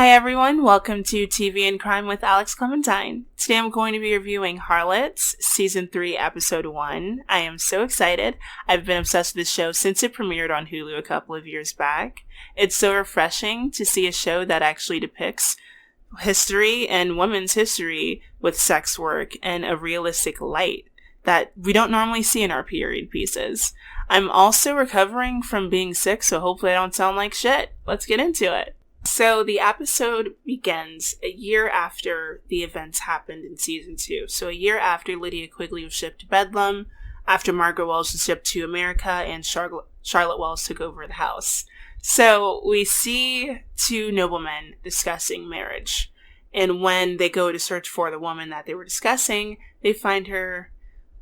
Hi everyone, welcome to TV and Crime with Alex Clementine. Today I'm going to be reviewing Harlots, Season 3, Episode 1. I am so excited. I've been obsessed with this show since it premiered on Hulu a couple of years back. It's so refreshing to see a show that actually depicts history and women's history with sex work in a realistic light that we don't normally see in our period pieces. I'm also recovering from being sick, so hopefully I don't sound like shit. Let's get into it. So the episode begins a year after the events happened in Season 2. So a year after Lydia Quigley was shipped to Bedlam, after Margaret Wells was shipped to America, and Charlotte Wells took over the house. So we see two noblemen discussing marriage. And when they go to search for the woman that they were discussing, they find her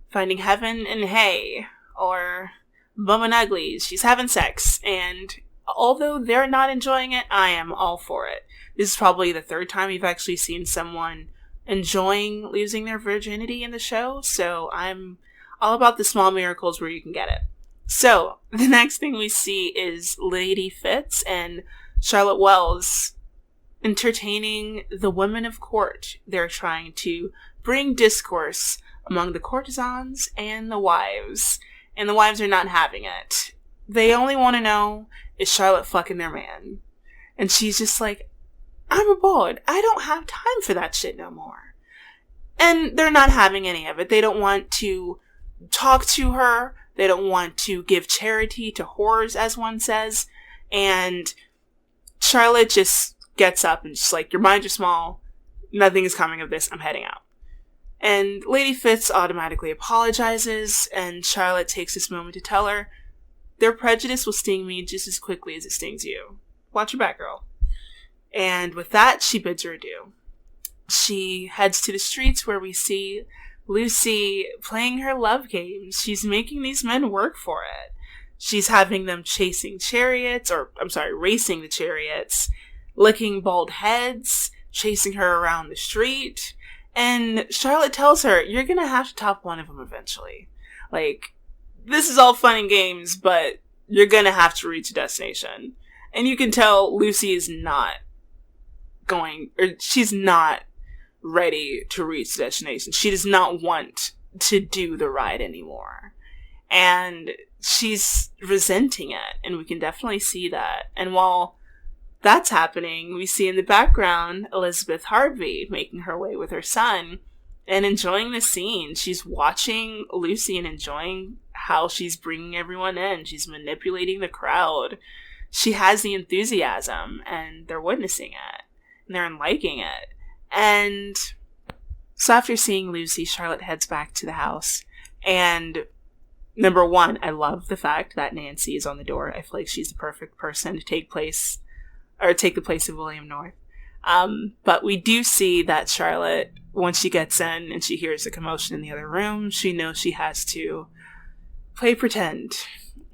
finding heaven and hay, or bum and uglies. She's having sex, and although they're not enjoying it, I am all for it. This is probably the third time you've actually seen someone enjoying losing their virginity in the show, so I'm all about the small miracles where you can get it. So, the next thing we see is Lady Fitz and Charlotte Wells entertaining the women of court. They're trying to bring discourse among the courtesans and the wives are not having it. They only want to know, is Charlotte fucking their man? And she's just like, I'm aboard. I don't have time for that shit no more. And they're not having any of it. They don't want to talk to her. They don't want to give charity to whores, as one says. And Charlotte just gets up and just like, your minds are small. Nothing is coming of this. I'm heading out. And Lady Fitz automatically apologizes, and Charlotte takes this moment to tell her, their prejudice will sting me just as quickly as it stings you. Watch your back, girl. And with that, she bids her adieu. She heads to the streets where we see Lucy playing her love games. She's making these men work for it. She's having them racing the chariots, licking bald heads, chasing her around the street. And Charlotte tells her, you're gonna have to top one of them eventually. Like, this is all fun and games, but you're gonna have to reach a destination. And you can tell Lucy is she's not ready to reach the destination. She does not want to do the ride anymore. And she's resenting it, and we can definitely see that. And while that's happening, we see in the background Elizabeth Harvey making her way with her son and enjoying the scene. She's watching Lucy and enjoying how she's bringing everyone in. She's manipulating the crowd. She has the enthusiasm, and they're witnessing it, and they're liking it. And so after seeing Lucy, Charlotte heads back to the house. And number one, I love the fact that Nancy is on the door. I feel like she's the perfect person to take the place of William North. But we do see that Charlotte, once she gets in and she hears the commotion in the other room, she knows she has to play pretend.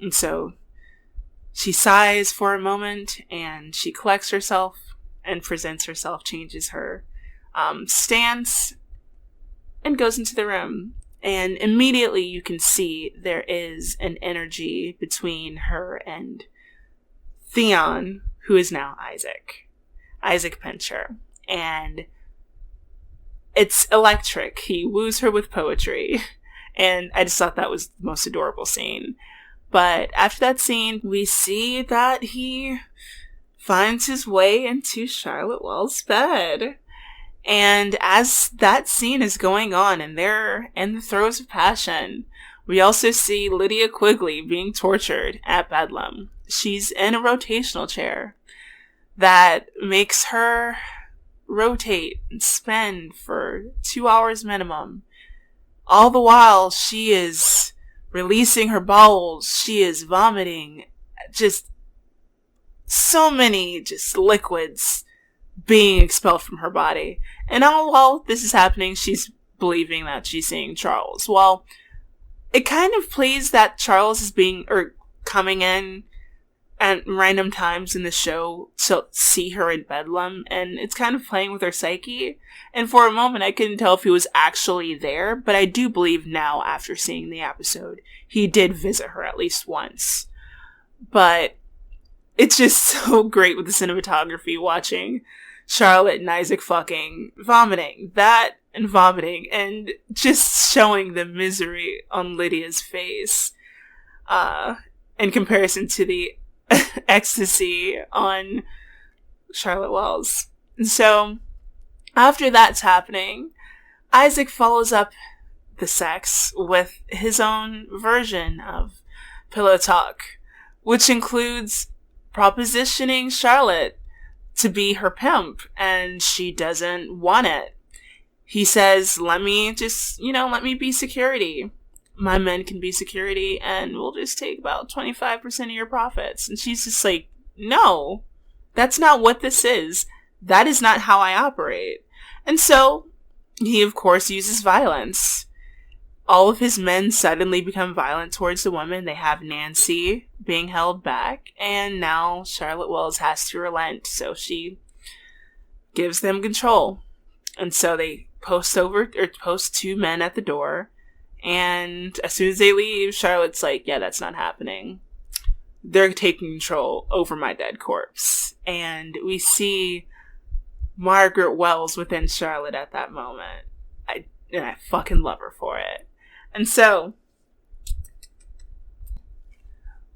And so she sighs for a moment, and she collects herself and presents herself, changes her stance, and goes into the room. And immediately you can see there is an energy between her and Theon, who is now Isaac Pincher. And it's electric. He woos her with poetry. And I just thought that was the most adorable scene. But after that scene, we see that he finds his way into Charlotte Wells' bed. And as that scene is going on and they're in the throes of passion, we also see Lydia Quigley being tortured at Bedlam. She's in a rotational chair that makes her rotate and spin for 2 hours minimum. All the while, she is releasing her bowels. She is vomiting. Just so many liquids being expelled from her body. And all while this is happening, she's believing that she's seeing Charles. Well, it kind of plays that Charles is coming in at random times in the show to see her in Bedlam, and it's kind of playing with her psyche. And for a moment, I couldn't tell if he was actually there, but I do believe now, after seeing the episode, he did visit her at least once. But it's just so great with the cinematography, watching Charlotte and Isaac fucking vomiting. That and vomiting and just showing the misery on Lydia's face in comparison to the ecstasy on Charlotte Wells. And so after that's happening, Isaac follows up the sex with his own version of pillow talk, which includes propositioning Charlotte to be her pimp, and she doesn't want it. He says, let me be security. My men can be security, and we'll just take about 25% of your profits. And she's just like, no, that's not what this is. That is not how I operate. And so he, of course, uses violence. All of his men suddenly become violent towards the woman. They have Nancy being held back, and now Charlotte Wells has to relent, so she gives them control. And so they post 2 men at the door, and as soon as they leave, Charlotte's like, yeah, that's not happening. They're taking control over my dead corpse. And we see Margaret Wells within Charlotte at that moment. I fucking love her for it. And so,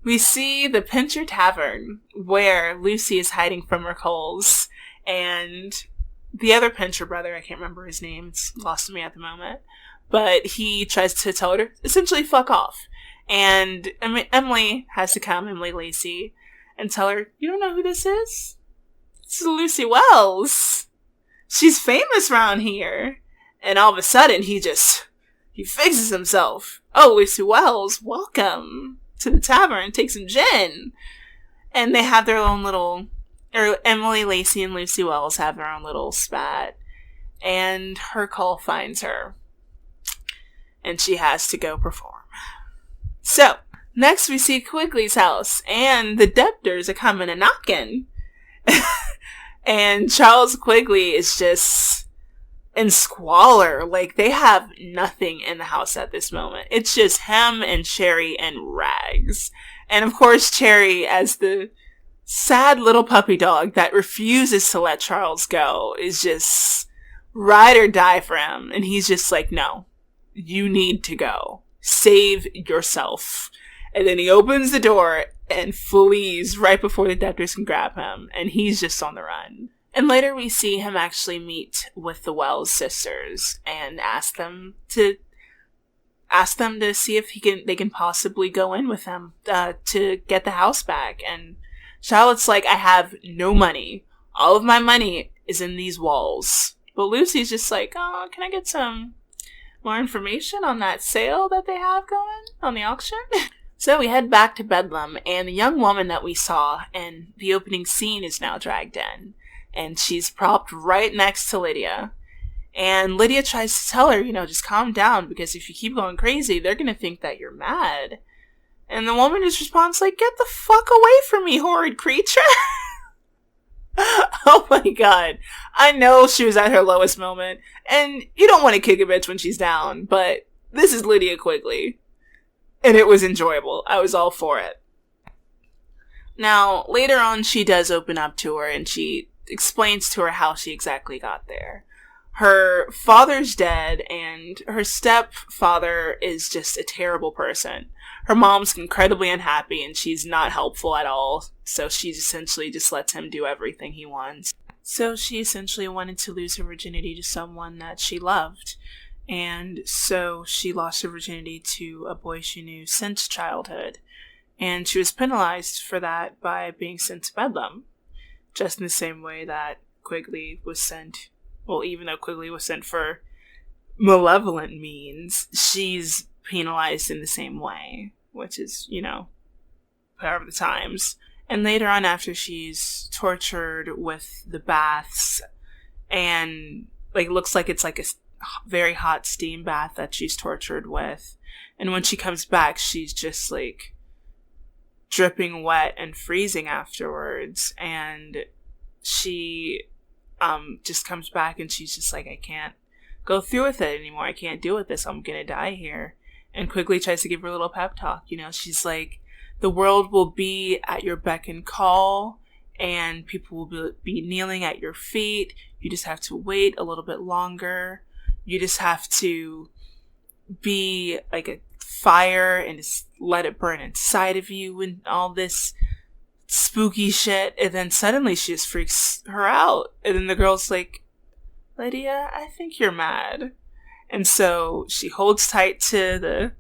we see the Pincher Tavern, where Lucy is hiding from her coals, and the other Pincher brother, I can't remember his name, it's lost to me at the moment, but he tries to tell her to essentially fuck off. And Emily has to come, Emily Lacey, and tell her, you don't know who this is? This is Lucy Wells. She's famous around here. And all of a sudden, he fixes himself. Oh, Lucy Wells, welcome to the tavern. Take some gin. And they have their own little, or Emily Lacey and Lucy Wells have their own little spat. And her call finds her. And she has to go perform. So, next we see Quigley's house. And the debtors are coming and knocking. And Charles Quigley is just in squalor. Like, they have nothing in the house at this moment. It's just him and Cherry and rags. And of course, Cherry, as the sad little puppy dog that refuses to let Charles go, is just ride or die for him. And he's just like, no, you need to go. Save yourself. And then he opens the door and flees right before the debtors can grab him. And he's just on the run. And later we see him actually meet with the Wells sisters and ask them to see if they can possibly go in with him to get the house back. And Charlotte's like, I have no money. All of my money is in these walls. But Lucy's just like, oh, can I get some more information on that sale that they have going on the auction? So we head back to Bedlam, and the young woman that we saw in the opening scene is now dragged in. And she's propped right next to Lydia. And Lydia tries to tell her, just calm down, because if you keep going crazy, they're going to think that you're mad. And the woman just responds like, get the fuck away from me, horrid creature. Oh my god. I know she was at her lowest moment. And you don't want to kick a bitch when she's down, but this is Lydia Quigley. And it was enjoyable. I was all for it. Now, later on, she does open up to her, and she explains to her how she exactly got there. Her father's dead, and her stepfather is just a terrible person. Her mom's incredibly unhappy, and she's not helpful at all, so she essentially just lets him do everything he wants. So she essentially wanted to lose her virginity to someone that she loved, and so she lost her virginity to a boy she knew since childhood, and she was penalized for that by being sent to Bedlam, just in the same way that Quigley was sent. Well, even though Quigley was sent for malevolent means, she's penalized in the same way, which is, part of the times. And later on, after she's tortured with the baths, and looks like it's like a very hot steam bath that she's tortured with, and when she comes back, she's just like dripping wet and freezing afterwards, and she just comes back and she's just like, I can't go through with it anymore. I can't deal with this. I'm gonna die here. And Quigley tries to give her a little pep talk. She's like, the world will be at your beck and call, and people will be kneeling at your feet. You just have to wait a little bit longer. You just have to be like a fire and just let it burn inside of you and all this spooky shit. And then suddenly she just freaks her out. And then the girl's like, Lydia, I think you're mad. And so she holds tight to the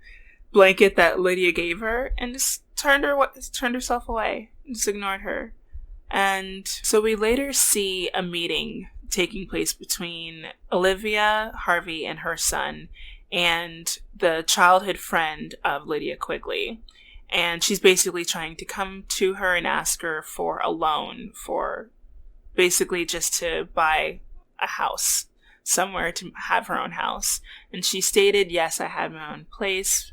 blanket that Lydia gave her and just turned herself away and just ignored her. And so we later see a meeting taking place between Olivia, Harvey, and her son, and the childhood friend of Lydia Quigley. And she's basically trying to come to her and ask her for a loan for basically just to buy a house somewhere, to have her own house. And she stated, yes, I have my own place.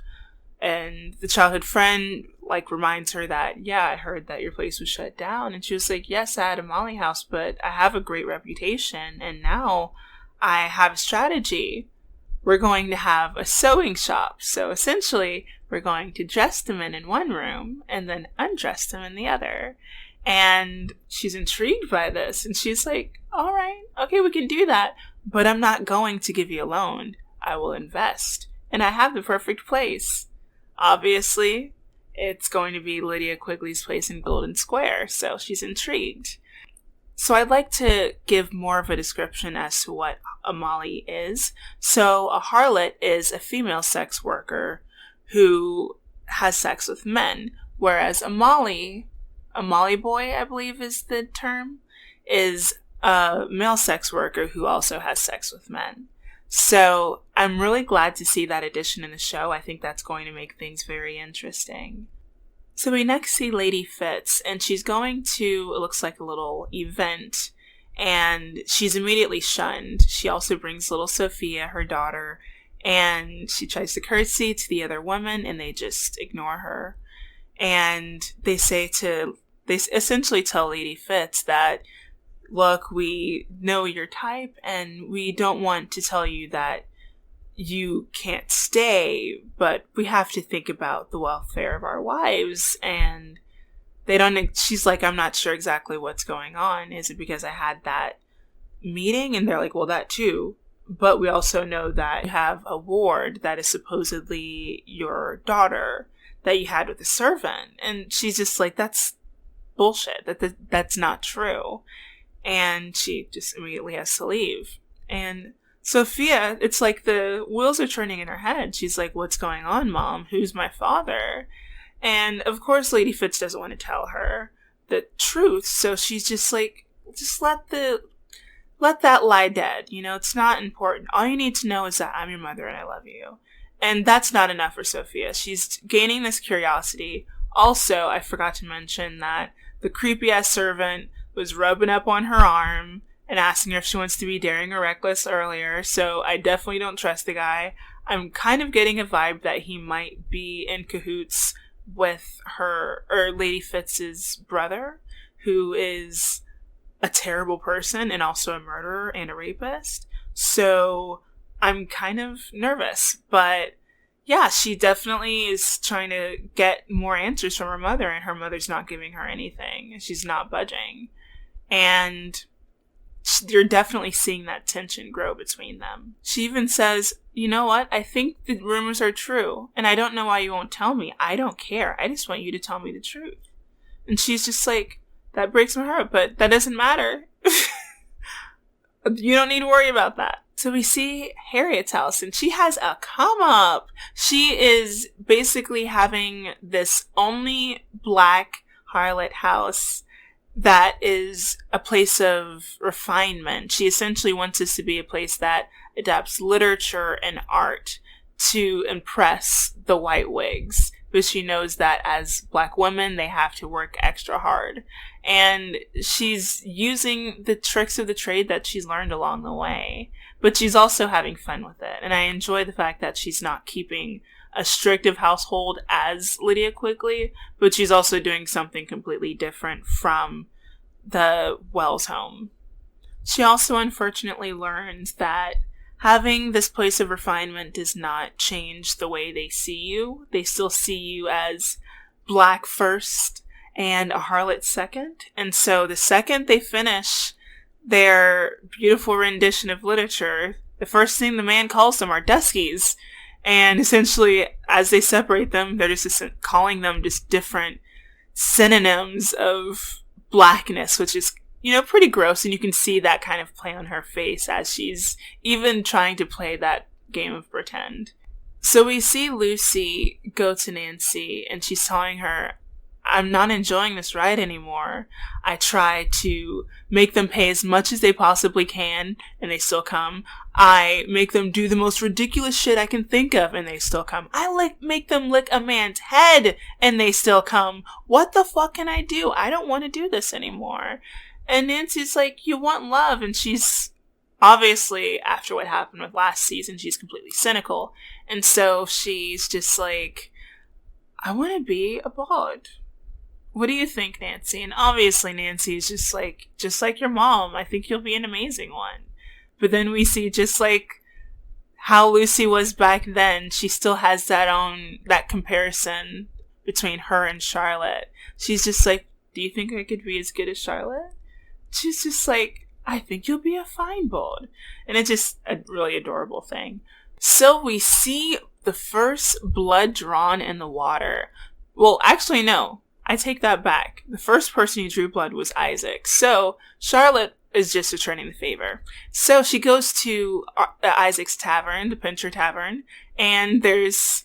And the childhood friend reminds her that, yeah, I heard that your place was shut down. And she was like, yes, I had a Molly house, but I have a great reputation. And now I have a strategy. We're going to have a sewing shop. So essentially, we're going to dress the men in one room and then undress them in the other. And she's intrigued by this. And she's like, all right, okay, we can do that. But I'm not going to give you a loan. I will invest. And I have the perfect place. Obviously, it's going to be Lydia Quigley's place in Golden Square, so she's intrigued. So I'd like to give more of a description as to what a Molly is. So a harlot is a female sex worker who has sex with men, whereas a Molly boy, I believe is the term, is a male sex worker who also has sex with men. So I'm really glad to see that addition in the show. I think that's going to make things very interesting. So we next see Lady Fitz, and she's going to, it looks like a little event, and she's immediately shunned. She also brings little Sophia, her daughter, and she tries to curtsy to the other women, and they just ignore her. And they essentially tell Lady Fitz that, look, we know your type, and we don't want to tell you that you can't stay, but we have to think about the welfare of our wives. And she's like, I'm not sure exactly what's going on. Is it because I had that meeting? And they're like, well, that too. But we also know that you have a ward that is supposedly your daughter that you had with a servant. And she's just like, that's bullshit. That's not true. And she just immediately has to leave. And Sophia, it's like the wheels are turning in her head. She's like, what's going on, Mom? Who's my father? And of course, Lady Fitz doesn't want to tell her the truth. So she's just like, just let that lie dead. You know, it's not important. All you need to know is that I'm your mother and I love you. And that's not enough for Sophia. She's gaining this curiosity. Also, I forgot to mention that the creepy ass servant was rubbing up on her arm and asking her if she wants to be daring or reckless earlier, so I definitely don't trust the guy. I'm kind of getting a vibe that he might be in cahoots with her, or Lady Fitz's brother, who is a terrible person and also a murderer and a rapist. So I'm kind of nervous, but yeah, she definitely is trying to get more answers from her mother, and her mother's not giving her anything. She's not budging. And you're definitely seeing that tension grow between them. She even says, you know what? I think the rumors are true, and I don't know why you won't tell me. I don't care. I just want you to tell me the truth. And she's just like, that breaks my heart, but that doesn't matter. You don't need to worry about that. So we see Harriet's house, and she has a come up. She is basically having this only black harlot house that is a place of refinement. She essentially wants this to be a place that adapts literature and art to impress the white wigs, because she knows that as black women, they have to work extra hard. And she's using the tricks of the trade that she's learned along the way, but she's also having fun with it. And I enjoy the fact that she's not keeping a strictive household as Lydia Quigley, but she's also doing something completely different from the Wells home. She also unfortunately learns that having this place of refinement does not change the way they see you. They still see you as black first and a harlot second. And so the second they finish their beautiful rendition of literature, the first thing the man calls them are Duskies. And essentially, as they separate them, they're just calling them just different synonyms of blackness, which is, pretty gross. And you can see that kind of play on her face as she's even trying to play that game of pretend. So we see Lucy go to Nancy, and she's telling her, I'm not enjoying this ride anymore. I try to make them pay as much as they possibly can, and they still come. I make them do the most ridiculous shit I can think of, and they still come. I make them lick a man's head, and they still come. What the fuck can I do? I don't want to do this anymore. And Nancy's like, you want love, and she's obviously, after what happened with last season, she's completely cynical. And so she's just like, I want to be a bard. What do you think, Nancy? And obviously Nancy is just like your mom, I think you'll be an amazing one. But then we see just like how Lucy was back then, she still has that comparison between her and Charlotte. She's just like, do you think I could be as good as Charlotte? She's just like, I think you'll be a fine bard. And it's just a really adorable thing. So we see the first blood drawn in the water. Well, actually, no. I take that back. The first person who drew blood was Isaac. So Charlotte is just returning the favor. So she goes to Isaac's tavern, the Pincher Tavern, and there's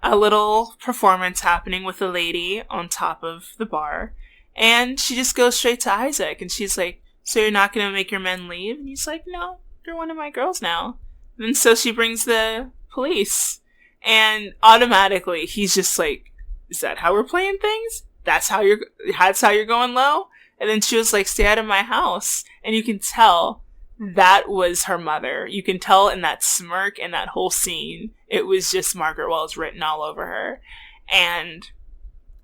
a little performance happening with a lady on top of the bar. And she just goes straight to Isaac, and she's like, so you're not going to make your men leave? And he's like, no, you're one of my girls now. And so she brings the police. And automatically, he's just like, is that how we're playing things? That's how you're going low? And then she was like, stay out of my house. And you can tell that was her mother. You can tell in that smirk and that whole scene, it was just Margaret Wells written all over her. And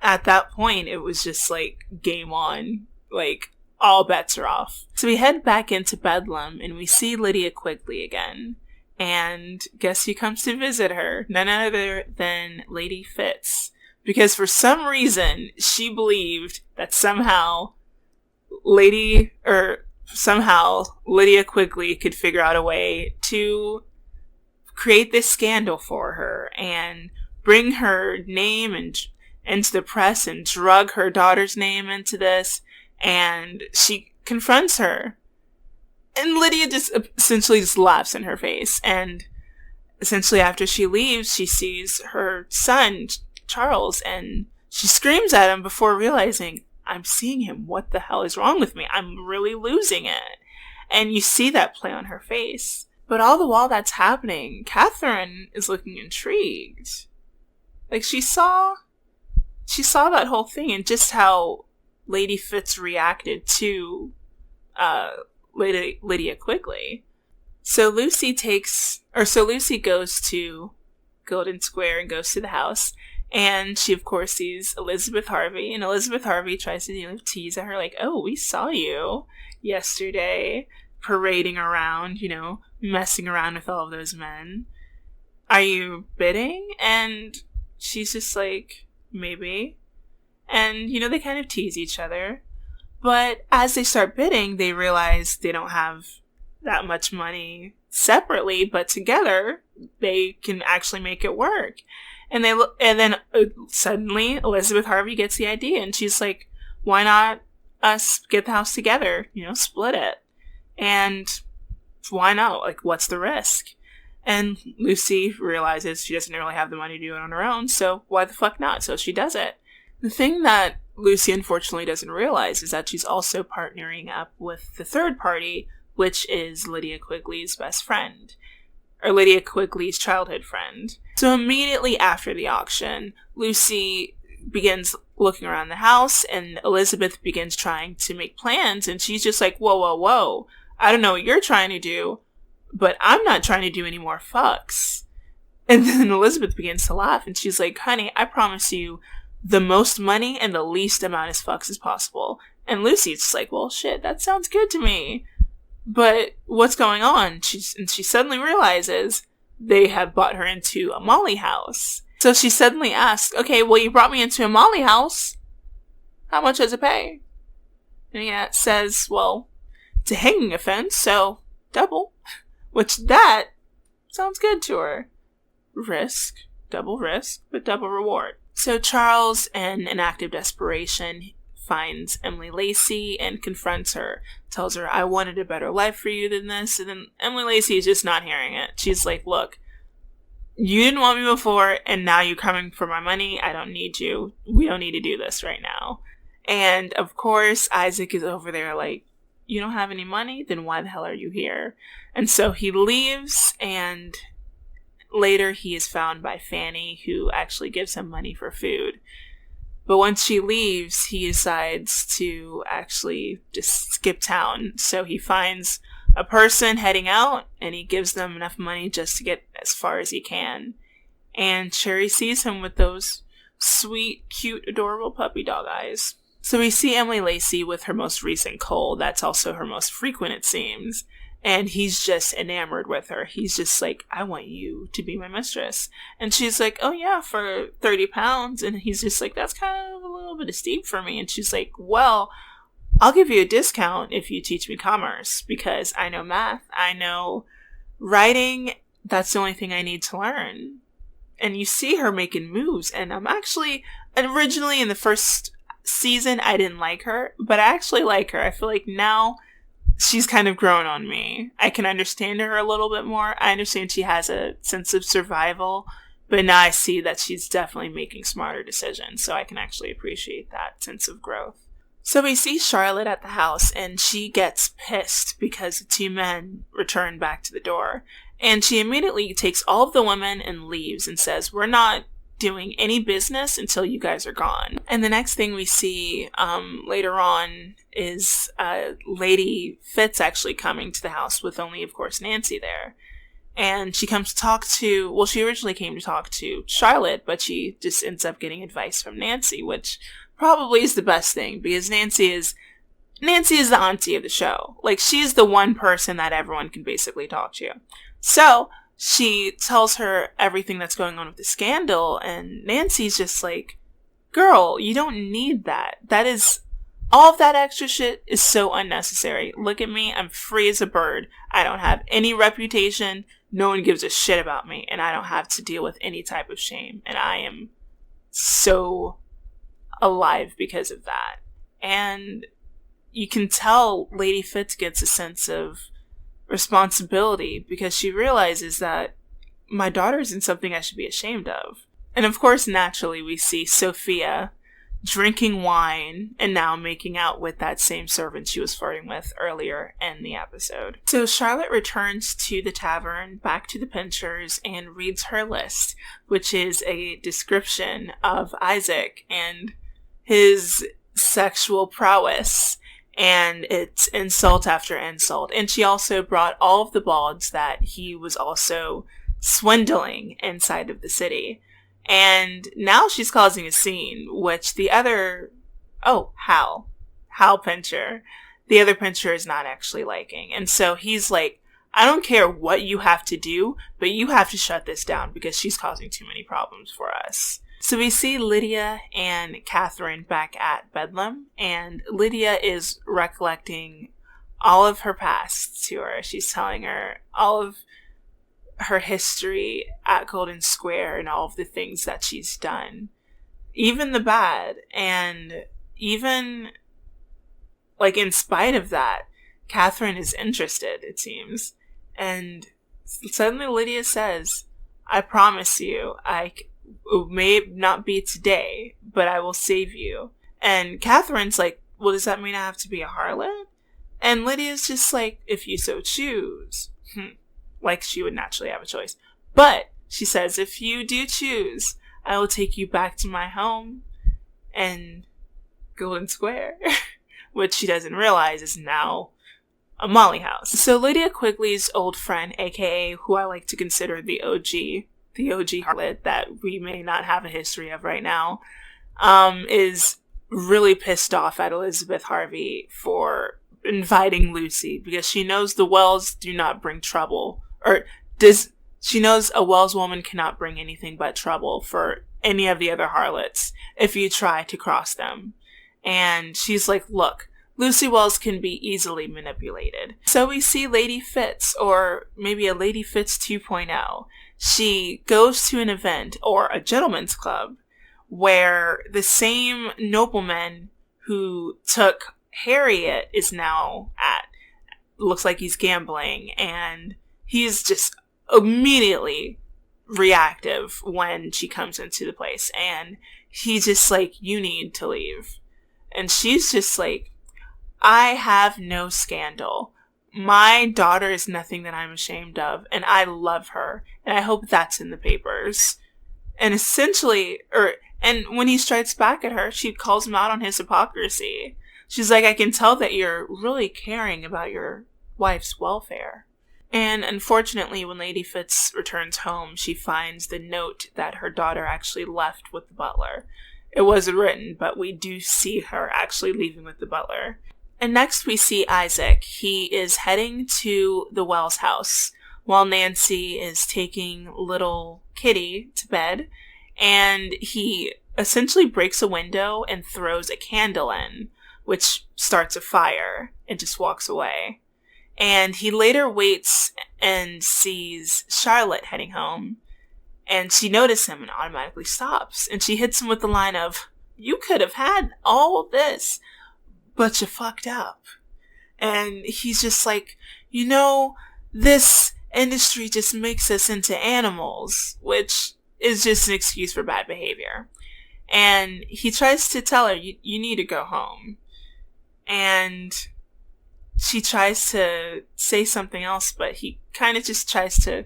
at that point, it was just like, game on. Like, all bets are off. So we head back into Bedlam, and we see Lydia Quigley again. And guess who comes to visit her? None other than Lady Fitz. Because for some reason, she believed that somehow Lydia Quigley could figure out a way to create this scandal for her and bring her name into the press and drug her daughter's name into this. And she confronts her. And Lydia just essentially just laughs in her face. And essentially after she leaves, she sees her son, Charles, and she screams at him before realizing, I'm seeing him. What the hell is wrong with me? I'm really losing it. And you see that play on her face. But all the while that's happening, Catherine is looking intrigued. Like, she saw that whole thing and just how Lady Fitz reacted to Lydia Quigley. So Lucy goes to Golden Square and goes to the house. And she, of course, sees Elizabeth Harvey. And Elizabeth Harvey tries to tease at her, like, oh, we saw you yesterday parading around, messing around with all of those men. Are you bidding? And she's just like, maybe. And, they kind of tease each other. But as they start bidding, they realize they don't have that much money separately, but together they can actually make it work. And then suddenly Elizabeth Harvey gets the idea, and she's like, why not us get the house together, split it. And why not? Like, what's the risk? And Lucy realizes she doesn't really have the money to do it on her own, so why the fuck not? So she does it. The thing that Lucy unfortunately doesn't realize is that she's also partnering up with the third party, which is Lydia Quigley's best friend. Or Lydia Quigley's childhood friend. So immediately after the auction, Lucy begins looking around the house, and Elizabeth begins trying to make plans, and she's just like, whoa, whoa, whoa. I don't know what you're trying to do, but I'm not trying to do any more fucks. And then Elizabeth begins to laugh, and she's like, honey, I promise you the most money and the least amount of fucks as possible. And Lucy's just like, well, shit, that sounds good to me. But what's going on? She suddenly realizes they have brought her into a Molly house. So she suddenly asks, okay, well, you brought me into a Molly house. how much does it pay? And he says, well, it's a hanging offense, so double. Which that sounds good to her. Double risk, but double reward. So Charles, in an act of desperation, finds Emily Lacey and confronts her, tells her, I wanted a better life for you than this. And then Emily Lacey is just not hearing it. She's like, look, you didn't want me before, and now you're coming for my money. I don't need you. We don't need to do this right now. And of course, Isaac is over there like, you don't have any money? Then why the hell are you here? And so he leaves, and later he is found by Fanny, who actually gives him money for food. But once she leaves, he decides to actually just skip town. So he finds a person heading out, and he gives them enough money just to get as far as he can. And Cherry sees him with those sweet, cute, adorable puppy dog eyes. So we see Emily Lacey with her most recent cold. That's also her most frequent, it seems. And he's just enamored with her. He's just like, I want you to be my mistress. And she's like, oh yeah, for 30 pounds. And he's just like, that's kind of a little bit steep for me. And she's like, well, I'll give you a discount if you teach me commerce, because I know math, I know writing. That's the only thing I need to learn. And you see her making moves. And I'm actually, originally in the first season, I didn't like her, but I actually like her. I feel like now she's kind of grown on me. I can understand her a little bit more. I understand she has a sense of survival, but now I see that she's definitely making smarter decisions, so I can actually appreciate that sense of growth. So we see Charlotte at the house, and she gets pissed because the two men return back to the door. And she immediately takes all of the women and leaves and says, we're not doing any business until you guys are gone. And the next thing we see later on is Lady Fitz actually coming to the house with only, of course, Nancy there. And she comes to talk to, well, she originally came to talk to Charlotte, but she just ends up getting advice from Nancy, which probably is the best thing, because Nancy is the auntie of the show. Like, she's the one person that everyone can basically talk to. So she tells her everything that's going on with the scandal, and Nancy's just like, girl, you don't need that. That is, all of that extra shit is so unnecessary. Look at me, I'm free as a bird. I don't have any reputation. No one gives a shit about me, and I don't have to deal with any type of shame. And I am so alive because of that. And you can tell Lady Fitz gets a sense of responsibility, because she realizes that my daughter isn't something I should be ashamed of. And of course, naturally, we see Sophia drinking wine and now making out with that same servant she was flirting with earlier in the episode. So Charlotte returns to the tavern, back to the Pinchers, and reads her list, which is a description of Isaac and his sexual prowess. And it's insult after insult. And she also brought all of the balds that he was also swindling inside of the city. And now she's causing a scene, which the other, Hal Pincher, the other Pincher is not actually liking. And so he's like, I don't care what you have to do, but you have to shut this down because she's causing too many problems for us. So we see Lydia and Catherine back at Bedlam, and Lydia is recollecting all of her past to her. She's telling her all of her history at Golden Square and all of the things that she's done, even the bad. And even, like, in spite of that, Catherine is interested, it seems. And suddenly Lydia says, I promise you, it may not be today, but I will save you. And Catherine's like, well, does that mean I have to be a harlot? And Lydia's just like, if you so choose. Like she would naturally have a choice. But she says, if you do choose, I will take you back to my home and Golden Square, which she doesn't realize is now a Molly house. So Lydia Quigley's old friend, aka who I like to consider the OG harlot that we may not have a history of right now, is really pissed off at Elizabeth Harvey for inviting Lucy, because she knows the Wells do not bring trouble, she knows a Wells woman cannot bring anything but trouble for any of the other harlots if you try to cross them. And she's like, look, Lucy Wells can be easily manipulated. So we see Lady Fitz, or maybe a Lady Fitz 2.0. She goes to an event, or a gentleman's club, where the same nobleman who took Harriet is now at. Looks like he's gambling, and he's just immediately reactive when she comes into the place, and he's just like, you need to leave. And she's just like, I have no scandal. My daughter is nothing that I'm ashamed of, and I love her, and I hope that's in the papers. And essentially, and when he strikes back at her, she calls him out on his hypocrisy. She's like, I can tell that you're really caring about your wife's welfare. And unfortunately, when Lady Fitz returns home, she finds the note that her daughter actually left with the butler. It wasn't written, but we do see her actually leaving with the butler. And next we see Isaac. He is heading to the Wells house while Nancy is taking little Kitty to bed, and he essentially breaks a window and throws a candle in, which starts a fire, and just walks away. And he later waits and sees Charlotte heading home, and she notices him and automatically stops, and she hits him with the line of, you could have had all this, but you fucked up. And he's just like, this industry just makes us into animals, which is just an excuse for bad behavior. And he tries to tell her, you need to go home. And she tries to say something else, but he kind of just tries to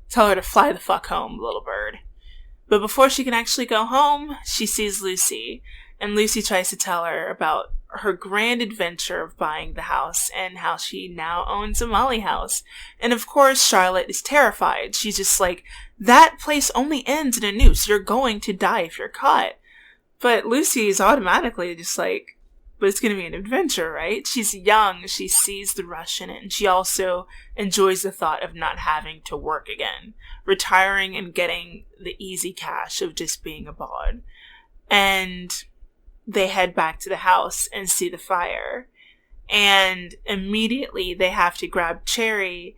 tell her to fly the fuck home, little bird. But before she can actually go home, she sees Lucy, and Lucy tries to tell her about her grand adventure of buying the house and how she now owns a Molly house. And of course, Charlotte is terrified. She's just like, that place only ends in a noose. You're going to die if you're caught. But Lucy is automatically just like, but it's going to be an adventure, right? She's young. She sees the rush in it. And she also enjoys the thought of not having to work again, retiring and getting the easy cash of just being a bod. And they head back to the house and see the fire. And immediately they have to grab they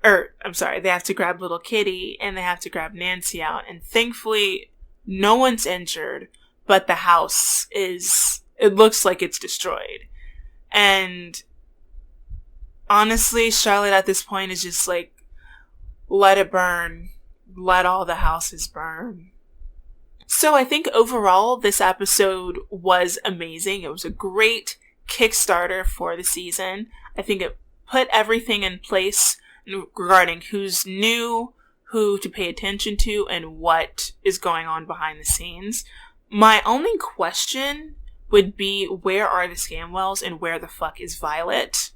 have to grab little Kitty, and they have to grab Nancy out. And thankfully, no one's injured, but the house it looks like it's destroyed. And honestly, Charlotte at this point is just like, let it burn. Let all the houses burn. So I think overall, this episode was amazing. It was a great Kickstarter for the season. I think it put everything in place regarding who's new, who to pay attention to, and what is going on behind the scenes. My only question would be, where are the Scamwells and where the fuck is Violet?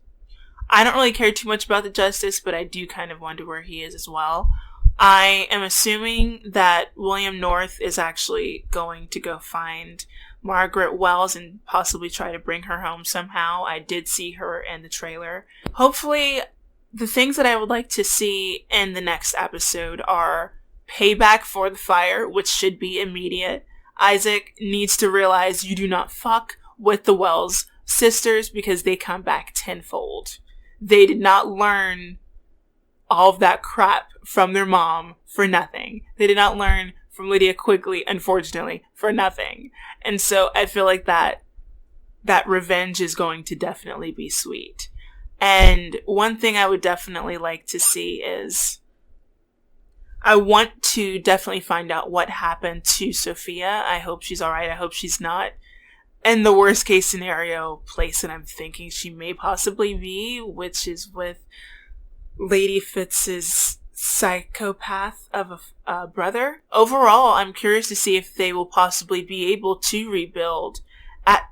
I don't really care too much about the Justice, but I do kind of wonder where he is as well. I am assuming that William North is actually going to go find Margaret Wells and possibly try to bring her home somehow. I did see her in the trailer. Hopefully, the things that I would like to see in the next episode are payback for the fire, which should be immediate. Isaac needs to realize you do not fuck with the Wells sisters because they come back tenfold. They did not learn all of that crap from their mom for nothing. They did not learn from Lydia Quigley, unfortunately, for nothing. And so I feel like that revenge is going to definitely be sweet. And one thing I would definitely like to see is, I want to definitely find out what happened to Sophia. I hope she's alright. I hope she's not in the worst case scenario place that I'm thinking she may possibly be, which is with Lady Fitz's psychopath of a brother. Overall, I'm curious to see if they will possibly be able to rebuild at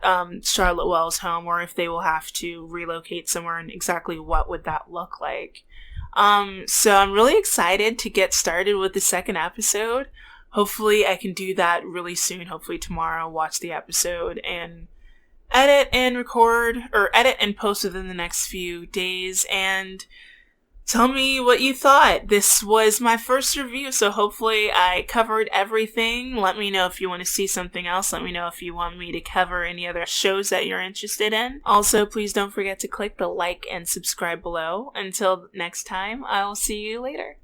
Charlotte Wells' home, or if they will have to relocate somewhere, and exactly what would that look like. So I'm really excited to get started with the second episode. Hopefully I can do that really soon. Hopefully tomorrow, watch the episode and edit and post within the next few days, and Tell me what you thought. This was my first review, so hopefully I covered everything. Let me know if you want to see something else. Let me know if you want me to cover any other shows that you're interested in. Also, please don't forget to click the like and subscribe below. Until next time, I'll see you later.